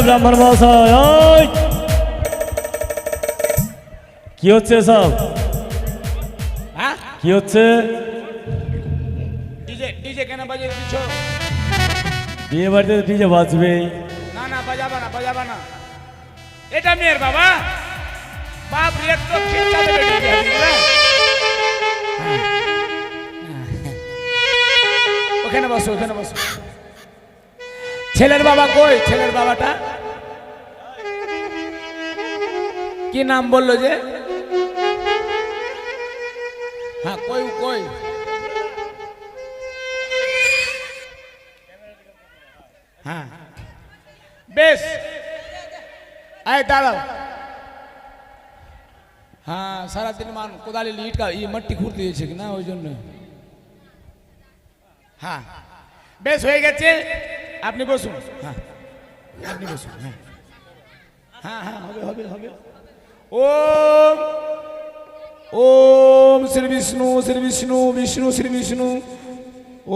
ব্রাহ্মণ মহাশয়, ওই কি হচ্ছে সব? হ্যাঁ কি হচ্ছে? ডিজে ডিজে কেন বাজিয়ে দিচ্ছ? বিয়ে বাড়িতে ডিজে বাজবে? না না বাজাবা না, বাজাবা না। এটা মেয়ের বাবা বাপ রে, তো খিচ্চা দেবে ডিজে, বুঝলে? ওখানে বসো, ওখানে বসো। ছেলের বাবা কই? ছেলের বাবাটা কি নাম বললো যে? হ্যাঁ কই কই? হ্যাঁ বেশ, আয় দাঁড়াও। হ্যাঁ সারাদিন মান কোদালি লিট মাটি ঘুরতে দিয়েছে কিনা ওই জন্য। হ্যাঁ বেশ হয়ে গেছে, আপনি বসুন। হ্যাঁ আপনি বসুন। হ্যাঁ হ্যাঁ হ্যাঁ হবে হবে হবে। ওম ওম শ্রী বিষ্ণু শ্রী বিষ্ণু বিষ্ণু শ্রী বিষ্ণু,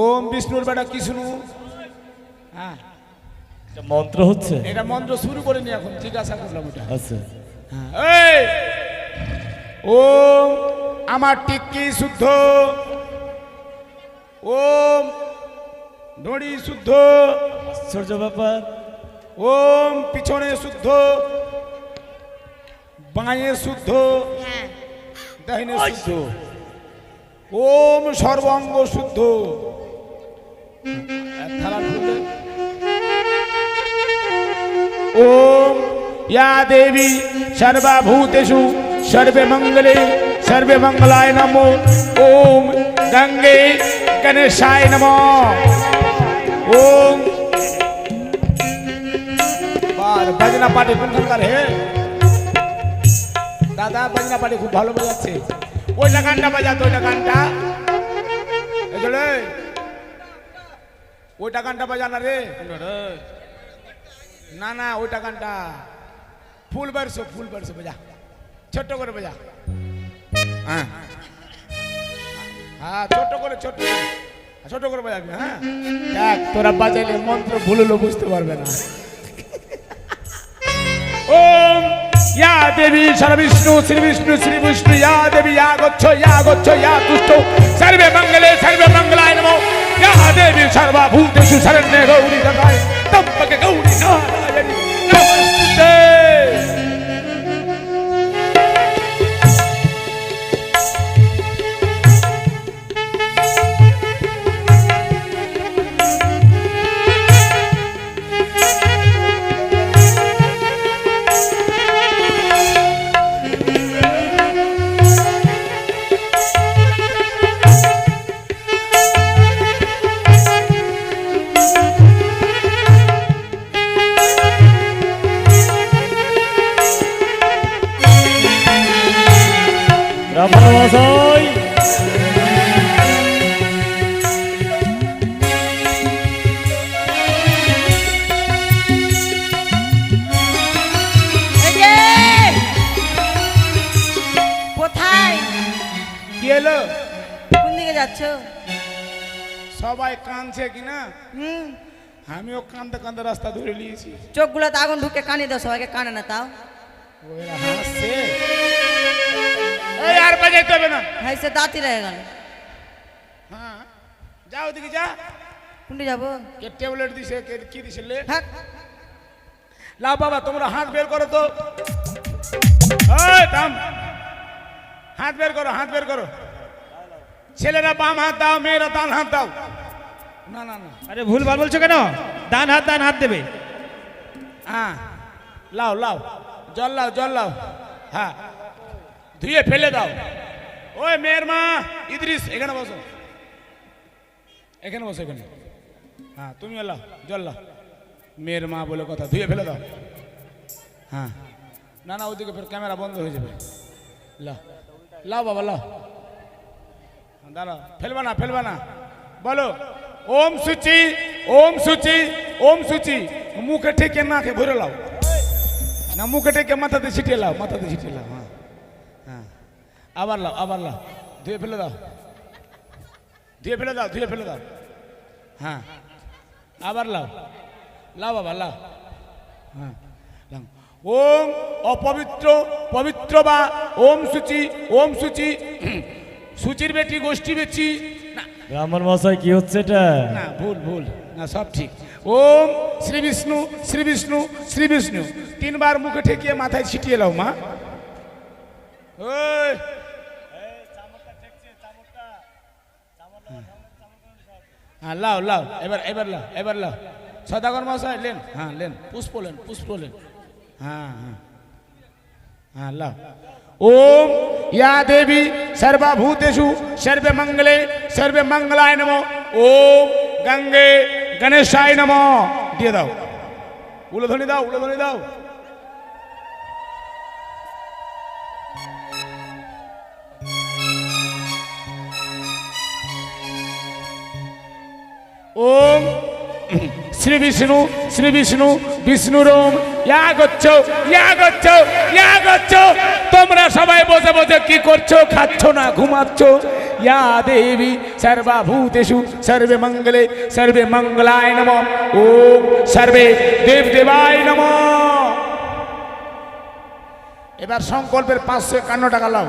ওম বিষ্ণুর বেটা কৃষ্ণু। হ্যাঁ এটা মন্ত্র হচ্ছে? এটা মন্ত্র শুরু করিনি এখন, জিজ্ঞাসা করলাম ওটা। আচ্ছা। এই ওম আমার টিক্কি শুদ্ধ, ওম দড়ি শুদ্ধ, আশ্চর্য ব্যাপার। ওম পিছনে শুদ্ধ, বাঁয়ে শুদ্ধ, ডাইনে শুদ্ধ, ওম সর্বাঙ্গ শুদ্ধ। থালা খুললে। ओम या देवी सर्वभूतेषु सर्वे मंगले सर्वे मंगलाय नमो। ओम गंगे गणेशाय नमो। ओम बार भजना पार्टी কোনখানকার হে দাদা? ভजना পার্টি খুব ভালো বাজাচ্ছে। ওইটা গানটা বাজাতো, ওইটা গানটা এগুলো, ওইটা গানটা বাজানা রে। না না ওইটা গানটা ফুল বারসো, ফুল বারসো বাজা, ছোট করে বাজা। হ্যাঁ হ্যাঁ ছোট করে, ছোট ছোট করে বাজাবি। হ্যাঁ দেখ তোরা বাজাইলে মন্ত্র ভুললো বুঝতে পারবে না। ওম ইয়া দেবী সর্ববিষ্ণু শ্রী বিষ্ণু শ্রী বিষ্ণু, ইয়া দেবী ইয়া গচ্ছ ইয়া তুষ্ট, সর্বে মঙ্গলে সর্বে মঙ্গলায় নমো। ইয়া দেবী সর্বভূতেষু শরণ্যে গৌরী গদায় তম্বকে গৌরী নারায়ণী নমস্তুতে। ব্রাহ্মণ মহাশয়, কোথায়? কি এলো? কোন দিকে যাচ্ছ? সবাই কাঁদছে কিনা, হুম, আমিও কাঁদতে কাঁদতে রাস্তা ধরে নিয়েছি। চোখগুলোতে আগুন ঢুকে কানে দাও, সবাইকে কানে না তাও। ওরা হাসছে। এই আর বাজাইতে হবে না। হ্যাঁ সে দাঁতি রয়ে গেল। হ্যাঁ যাও ওদিকে যা। কোনটি যাবো? কে ট্যাবলেট দিছে, কে কি দিছে লে? হ্যাঁ লাও বাবা তোমরা হাত বের করো তো। এই থাম, হাত বের করো, হাত বের করো। ছেলেরা বাম হাত দাও, মেয়েরা ডান হাত দাও। না না না, আরে ভুল ভাল বলছো কেন? ডান হাত দেবে। হ্যাঁ লাও লাও, জল লাও, জল লাও। হ্যাঁ ধুয়ে ফেলে দাও। ওই মেয়ের মা ইদ্রিস এখানে বসো, এখানে বসো এখানে। হ্যাঁ তুমি লাও, জল লাও। মেয়ের মা বলে কথা, ধুয়ে ফেলে দাও। হ্যাঁ না না ওদিকে ফের ক্যামেরা বন্ধ হয়ে যাবে। লাও লাও বাবা লাও, দাঁড়াও, ফেলবা না ফেলবা না। বলো ওম সুচি ওম সুচি ওম সুচি। মুখে ঠেকে নাকে ভরে লাও না, মুখে ঠেকে মাথাতে ছিটিয়ে লাও, মাথাতে ছিটিয়ে লাও। হ্যাঁ হ্যাঁ আবার লাও, আবার লাও, ধুয়ে ফেলে দাও, ধুয়ে ফেলে দাও, ধুয়ে ফেলে দাও। হ্যাঁ আবার লাও, লাও বাবা লাও। হ্যাঁ লাও। ওম অপবিত্র পবিত্র বা ওম সূচি সূচির বেটি গোষ্ঠী বেচি না ব্রাহ্মণ মশাই কি হচ্ছে এটা? না ভুল ভুল না সব ঠিক। ওম শ্রী বিষ্ণু শ্রী বিষ্ণু শ্রী বিষ্ণু 3 বার মুখে ঠেকিয়ে মাথায় ছিটিয়ে লাও মা। ওই হ্যাঁ লাও লাও এবার লাও সদাগর মশাই লেন, হ্যাঁ লেন পুষ্প লেন হ্যাঁ হ্যাঁ হ্যাঁ লাও। ওম ইয়া দেবী সর্বভূতেষু সর্বে মঙ্গলায় নমঃ। ওম গঙ্গে গণেশায় নমঃ। দিয়ে দাও উলধ্বনি দাও। ওম শ্রী বিষ্ণু বিষ্ণুরোম ইয়া গচ্ছ। তোমরা সবাই বসে বসে কি করছো? খাচ্ছ না ঘুমাচ্ছ? ইয়া দেবী সর্বভূতেষু সর্বে মঙ্গলায় নমঃ। ওম সর্বে দেবায় নমঃ। এবার সংকল্পের 551 টাকা লাও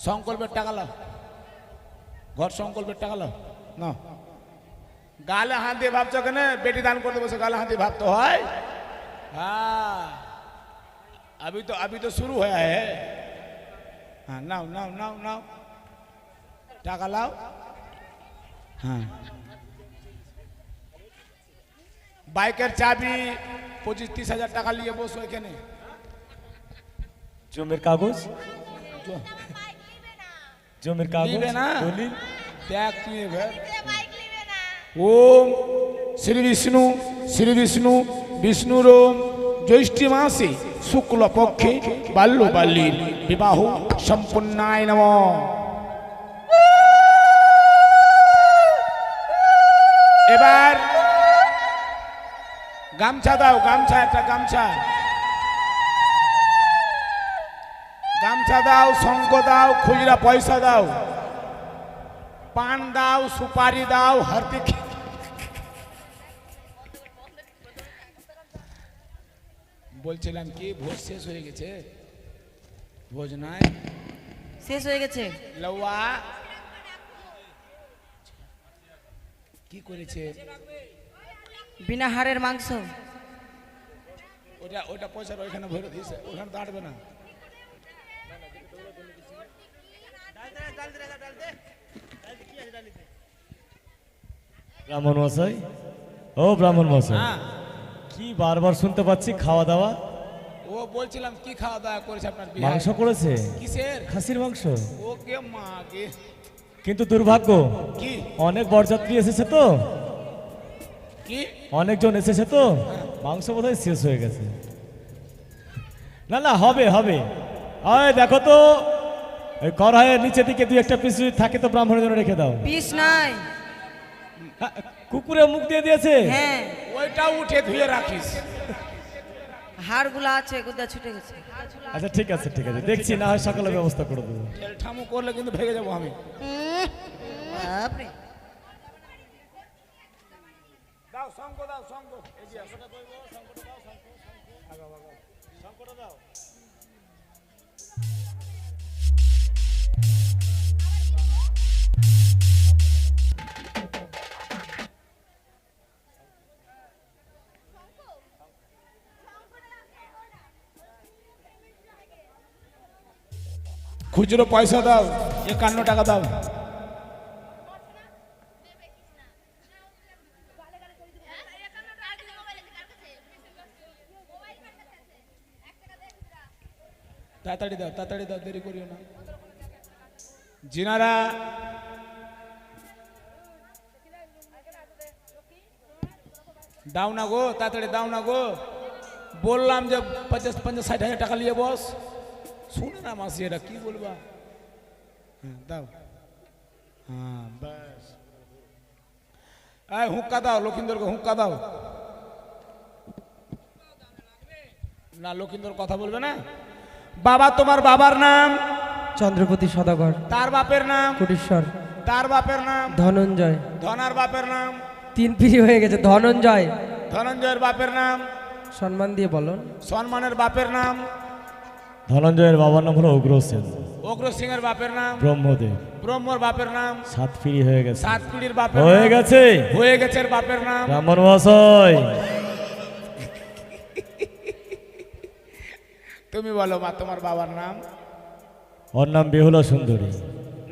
সংকল্পের টাকা লাও, ঘর সংকল্পের টাকা লাও না। গালে হাত দিয়ে ভাবছো কেন? বেটি দান করতে বসে গালে হাত দিয়ে ভাবতে হয়? हाँ अभी तो शुरू हुआ है। हाँ नाओ टाका लाओ। हाँ बाइकर चाबी 25-30 हजार टाका लिए बस एखाने জমির কাগজ জমির কাগজ নিবে না? দলিল দেখ তুই এবার। ওম শ্রী বিষ্ণু বিষ্ণুরোম জ্যৈষ্ঠী মাসে শুক্ল পক্ষে বাল্যবাল্যীর বিবাহ সম্পন্নায় নমঃ। এবার গামছা দাও, একটা গামছা দাও, শঙ্খ দাও, খুচরা পয়সা দাও, পান দাও, সুপারি দাও, হারতি। বলছিলাম কি ভোজ শেষ হয়ে গেছে? ভোজ নাই, শেষ হয়ে গেছে। লওয়া কি করেছে? বিনা হাড়ের মাংস। ওটা পয়সা ওইখানে ভরে দিয়েছে, ওখানে দাঁড়বে না। ব্রাহ্মণ মশাই, ও ব্রাহ্মণ মশাই, হ্যাঁ কি বারবার শুনতে পাচ্ছি খাওয়া দাওয়া? ও বলছিলাম কি খাওয়া দাওয়া করেছে আপনার বিয়ে? মাংস করেছে। কিসের? খাসির মাংস। ওকে মাকে। কিন্তু দুর্ভাগ্য, কি অনেক বরযাত্রী এসেছে তো, কি অনেকজন এসেছে তো, মাংস বোধহয় শেষ হয়ে গেছে। না হবে আয় দেখো তো, ওই কড়াইয়ের নিচের দিকে 2-1 পিস থাকে তো ব্রাহ্মণের জন্য রেখে দাও। পিস নাই। কুকুরে মুখ দিয়ে দিয়েছে। হ্যাঁ ওইটা উঠে ধুয়ে রাখিস। হাড়গুলো আছে, কোথায় ছুটে গেছে। আচ্ছা ঠিক আছে দেখছি, না হয় সকালে ব্যবস্থা করে দেবো। ঠামু করলে কিন্তু ভেঙে যাবো আমি। বাপরে। দাও শঙ্খ দাও, শঙ্খ খুচরো পয়সা দাও, 51 টাকা দাও। তাড়াতাড়ি দাও, দেরি করিও না। জিনারা দাও না গো, তাড়াতাড়ি দাও না গো। বললাম যে 50-60 হাজার টাকা নিয়ে বস। শুনে না মাসি, এটা কি বলবা? হ্যাঁ দাও, হ্যাঁ ব্যাস। হুক্কা দাও, লক্ষিন্দরকে হুক্কা দাও। না লক্ষিন্দর কথা বলবে না। বাবা, তোমার বাবার নাম? চন্দ্রপতি সদাগর। তার বাপের নাম? কোটেশ্বর। তার বাপের নাম? ধনঞ্জয়। ধনার বাপের নাম? তিন পিড়ি হয়ে গেছে। ধনঞ্জয়, ধনঞ্জয়ের বাপের নাম, সম্মান দিয়ে বলো। সম্মানের বাপের নাম, ধনঞ্জয়ের বাবার নাম হলো উগ্রসেন। অগ্র সিং এর বাপের নাম, ব্রহ্মদেব। ব্রহ্মর বাপের নাম, 7 পিড়ি হয়ে গেছে। সাত পিড়ির বাপের হয়ে নাম, গেছে। হয়ে গেছে এর বাপের নাম। ব্রাহ্মণ মহাশয়, তুমি বলো মা, তোমার বাবার নাম? ওর নাম বেহুলা সুন্দরী।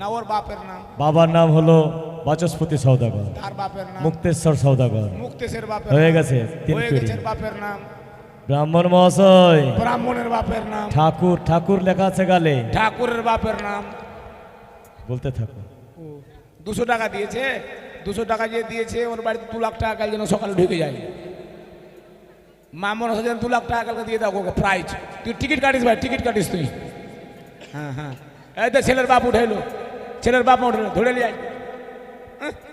না, ওর বাপের নাম? বাবার নাম হলো বাচস্পতি সওদাগর, তার বাপের নাম? মুক্তেশ্বর সওদাগর। মুক্তেশের বাপের হয়ে নাম? গেছে 3 হয়ে পিড়ি। গেছে এর বাপের নাম? ব্রাহ্মণ মহাশয়, ব্রাহ্মণের বাপের নাম? ঠাকুর। ঠাকুর লেখা আছে গালে, ঠাকুরের বাপের নাম? বলতে থাকো। 200 টাকা দিয়েছে, 200 টাকা যে দিয়েছে ওর বাড়িতে 2 লাখ টাকা কাল যেন সকালে ঢুকে যায়। মামন হাজার 2 লাখ টাকা কালকে দিয়ে দাও ওকে প্রাইজ। তুই টিকিট কাটিস ভাই, টিকিট কাটিস তুই। হ্যাঁ হ্যাঁ, এই তো ছেলের বাপ উঠাইলো, ছেলের বাপ উঠলো, ধরে নিয়ে আয়।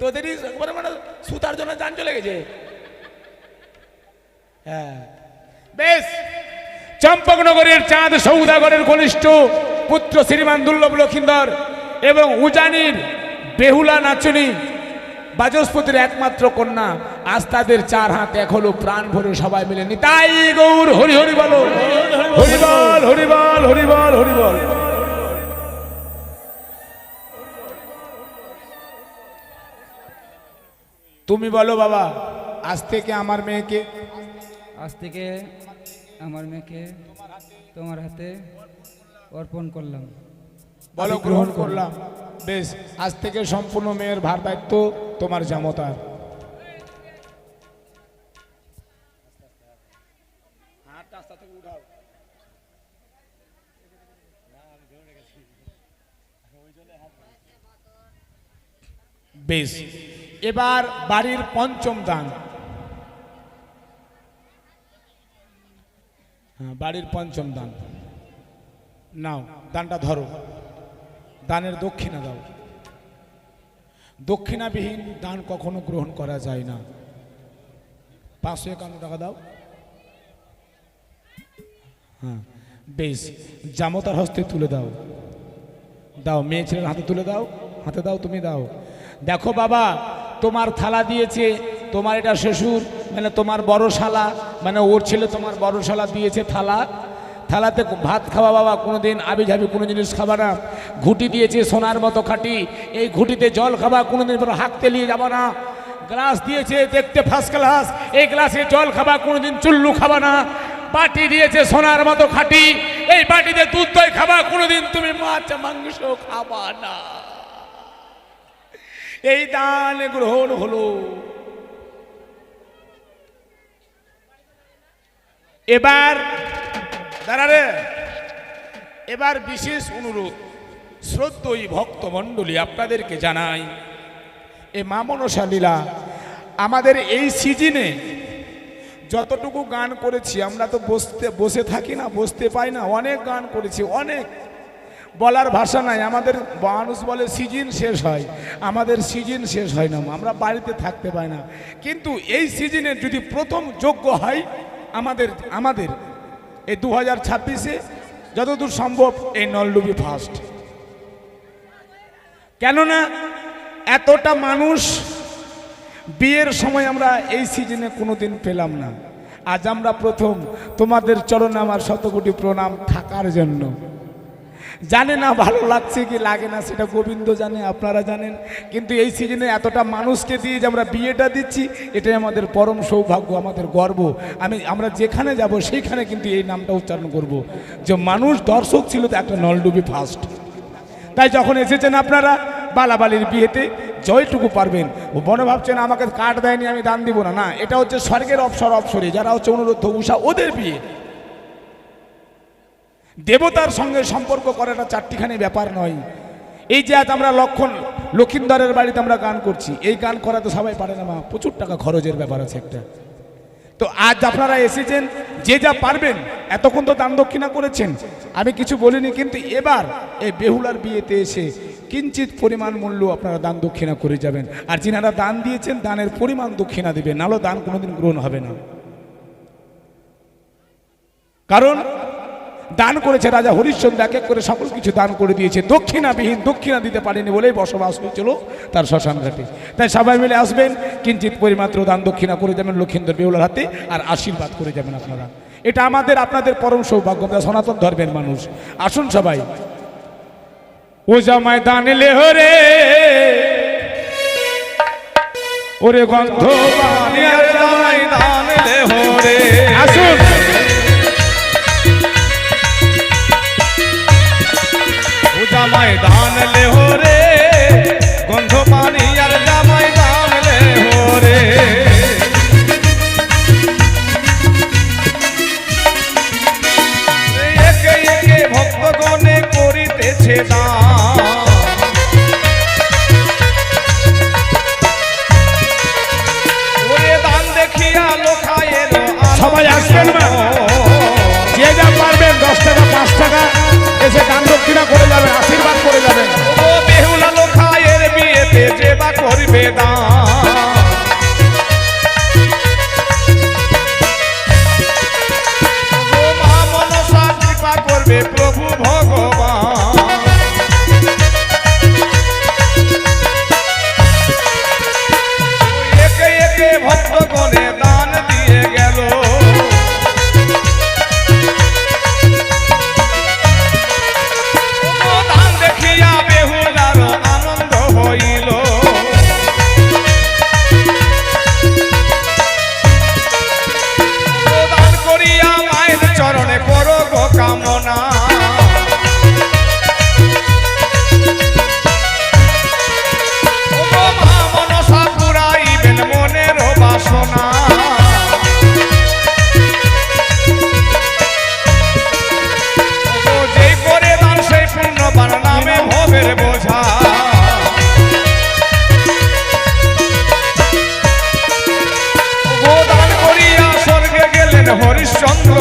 তোদেরই একবারে মানে সুতার জন্য যান চলে গেছে। হ্যাঁ বেশ, চম্পকনগরের চাঁদ সৌদাগরের ঘনিষ্ঠ পুত্র শ্রীমান দুর্লভ লক্ষিন্দর এবং উজানির বেহুলা নাচনী বাচস্পতির একমাত্র কন্যা, আজ তাদের 4 হাত এক হলো, প্রাণ ভরে সবাই মিলে নিতাই গৌর হরি হরি বলো, হরি বল হরি বল হরি বল হরি বল। তুমি বলো বাবা, আজ থেকে আমার মেয়েকে, আজ থেকে আমার মেয়েকে তোমার হাতে অর্পণ করলাম। বলো গ্রহণ করলাম। বেশ, আজ থেকে সম্পূর্ণ মেয়ের ভার দায়িত্ব তোমার জামতার। বেশ, এবার বাড়ির পঞ্চম দান। হ্যাঁ, বাড়ির পঞ্চম দান নাও, দানটা ধরো, দানের দক্ষিণা দাও। দক্ষিণাবিহীন দান কখনো গ্রহণ করা যায় না। 551 টাকা দাও। হ্যাঁ বেশ, জামতার হস্তে তুলে দাও, দাও মেয়ে ছেলের হাতে তুলে দাও, হাতে দাও, তুমি দাও। দেখো বাবা, তোমার থালা দিয়েছে, তোমার এটা শ্বশুর মানে তোমার বড় শালা, মানে ওর ছেলে তোমার বড় শালা দিয়েছে থালা। থালাতে ভাত খাওয়া বাবা, কোনোদিন আবি ঝাবি কোনো জিনিস খাবা না। ঘুটি দিয়েছে সোনার মতো খাঁটি, এই ঘুটিতে জল খাবা, কোনোদিন হাঁক তেলিয়ে যাবা না। গ্লাস দিয়েছে দেখতে ফার্স্ট ক্লাস, এই গ্লাসে জল খাবা, কোনোদিন চুল্লু খাবা না। বাটি দিয়েছে সোনার মতো খাঁটি, এই বাটিতে দুধ দই খাবা, কোনোদিন তুমি মাছ মাংস খাবা না। এই দান গ্রহণ হলো। এবার দাঁড়ারে, এবার বিশেষ অনুরোধ, শ্রদ্ধেয় ভক্তমণ্ডলী আপনাদেরকে জানাই, এ মা মনসা লীলা আমাদের এই সিজনে যতটুকু গান করেছি, আমরা তো বসে থাকি না, বসতে পাই না, অনেক গান করেছি, অনেক বলার ভাষা নাই। আমাদের মানুষ বলে সিজন শেষ হয়, আমাদের সিজন শেষ হয় না, আমরা বাড়িতে থাকতে পাই না। কিন্তু এই সিজনে যদি প্রথম যোগ্য হয় আমাদের এই 2026-এ যতদূর সম্ভব এই নলডুবি ফার্স্ট। কেননা এতটা মানুষ বিয়ের সময় আমরা এই সিজনে কোনোদিন পেলাম না। আজ আমরা প্রথম, তোমাদের চরণে আমার শতকোটি প্রণাম থাকার জন্য। জানে না ভালো লাগছে কি লাগে না সেটা গোবিন্দ জানে, আপনারা জানেন, কিন্তু এই সিজনে এতটা মানুষকে দিয়ে যে আমরা বিয়েটা দিচ্ছি, এটাই আমাদের পরম সৌভাগ্য, আমাদের গর্ব। আমরা যেখানে যাব সেইখানে কিন্তু এই নামটা উচ্চারণ করব যে মানুষ দর্শক ছিল তো একটা নলডুবি ফার্স্ট। তাই যখন এসেছেন আপনারা বালাবালির বিয়েতে জয়টুকু পারবেন, ও মনে ভাবছেন আমাকে কার্ড দেয়নি আমি দান দিব না, না, এটা হচ্ছে স্বর্গের অপসরে যারা হচ্ছে অনুরোধ উষা, ওদের বিয়ে। দেবতার সঙ্গে সম্পর্ক করাটা চারটিখানি ব্যাপার নয়। এই যে আজ আমরা লক্ষিন্দরের বাড়িতে আমরা গান করছি, এই গান করা তো সবাই পারে না মা, প্রচুর টাকা খরচের ব্যাপার আছে একটা। তো আজ আপনারা এসেছেন, যে যা পারবেন, এতক্ষণ তো দান দক্ষিণা করেছেন, আমি কিছু বলিনি, কিন্তু এবার এই বেহুলার বিয়েতে এসে কিঞ্চিত পরিমাণ মূল্য আপনারা দান দক্ষিণা করে যাবেন। আর যিনারা দান দিয়েছেন দানের পরিমাণ দক্ষিণা দেবেন, নাহলে দান কোনোদিন গ্রহণ হবে না। কারণ দান করেছে রাজা হরিশ্চন্দ্র, এক এক করে সকল কিছু দান করে দিয়েছে। দক্ষিণাবিহীন, দক্ষিণা দিতে পারেনি বলেই বসবাস হয়েছিল তার শ্মশান ঘাটে। তাই সবাই মিলে আসবেন, কিঞ্চিত পরিমাত্র দান দক্ষিণা করে যাবেন লক্ষিন্দর বেহুলার হাতে, আর আশীর্বাদ করে যাবেন আপনারা। এটা আমাদের আপনাদের পরম সৌভাগ্য, আমরা সনাতন ধর্মের মানুষ। আসুন সবাই। ও জামাই দান লেহরে ওরে গন্ধ বানিয়ার জামাই দান লেহরে, আসুন। ও জামাই দান লেহরে গন্ধ বানিয়ার জামাই দান লেহরে, একে একে ভক্তগণে করিতেছে দান, ওরে দান দেখিয়া লোকায় এলো সবাই আসবেন না, যে যা পারবেন 10 টাকা 5 টাকা এসে দান দক্ষিণা করে যাবেন, আশীর্বাদ করে যাবেন। ও বেহুলা লোকায়ের বিয়েতে যে বা করবে দান, ও মা মনসা কৃপা করবে প্রভু ভগবান, একে একে ভক্তগণে দান দিয়ে গেল, দান দেখিয়া বেহুলার আনন্দ হইল, দান করিয়া মায়ের চরণে করো গো কামনা, মা মনসা পুরাইবেন মনের বাসনা, যেই করে দান সেই পুণ্যবান নামে ভবের বোঝা, দান করিয়া স্বর্গে গেলেন হরিশ্চন্দ্র।